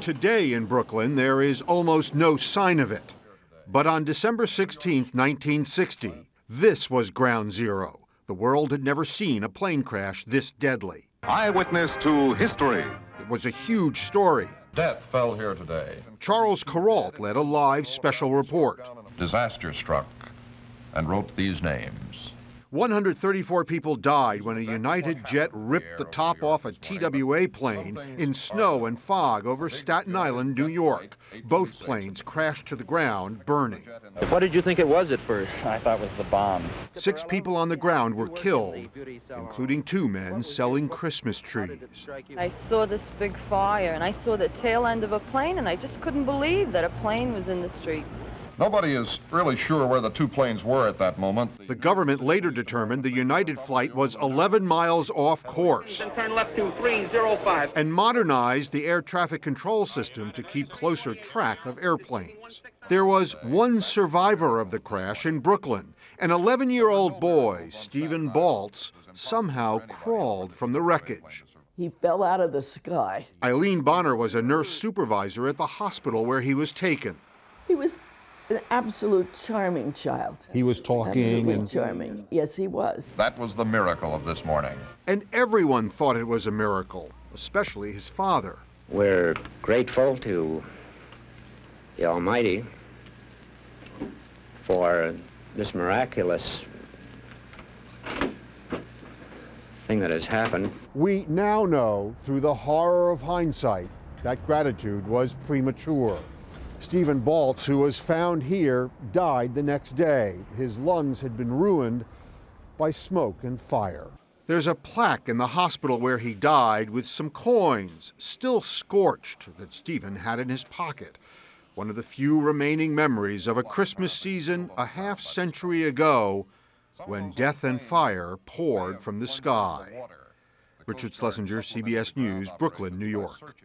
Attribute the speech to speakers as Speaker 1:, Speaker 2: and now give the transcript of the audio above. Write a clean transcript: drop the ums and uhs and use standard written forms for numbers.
Speaker 1: Today in Brooklyn, there is almost no sign of it. But on December 16, 1960, this was ground zero. The world had never seen a plane crash this deadly.
Speaker 2: Eyewitness to history.
Speaker 1: It was a huge story.
Speaker 2: Death fell here today.
Speaker 1: Charles Kuralt led a live special report.
Speaker 2: Disaster struck and wrote these names.
Speaker 1: 134 people died when a United jet ripped the top off a TWA plane in snow and fog over Staten Island, New York. Both planes crashed to the ground, burning.
Speaker 3: What did you think it was at first? I thought it was the bomb.
Speaker 1: 6 people on the ground were killed, including 2 men selling Christmas trees.
Speaker 4: I saw this big fire, and I saw the tail end of a plane, and I just couldn't believe that a plane was in the street.
Speaker 2: Nobody is really sure where the 2 planes were at that moment.
Speaker 1: The government later determined the United flight was 11 miles off course
Speaker 5: Turn left to 305.
Speaker 1: and modernized the air traffic control system to keep closer track of airplanes. There was one survivor of the crash in Brooklyn. An 11-year-old boy, Stephen Baltz, somehow crawled from the wreckage.
Speaker 6: He fell out of the sky.
Speaker 1: Eileen Bonner was a nurse supervisor at the hospital where he was taken.
Speaker 6: He was an absolute charming child.
Speaker 1: He was talking
Speaker 6: Absolutely charming. Yes, he was.
Speaker 2: That was the miracle of this morning.
Speaker 1: And everyone thought it was a miracle, especially his father.
Speaker 7: We're grateful to the Almighty for this miraculous thing that has happened.
Speaker 1: We now know, through the horror of hindsight, that gratitude was premature. Stephen Baltz, who was found here, died the next day. His lungs had been ruined by smoke and fire. There's a plaque in the hospital where he died with some coins, still scorched, that Stephen had in his pocket. One of the few remaining memories of a Christmas season a half-century ago when death and fire poured from the sky. Richard Schlesinger, CBS News, Brooklyn, New York.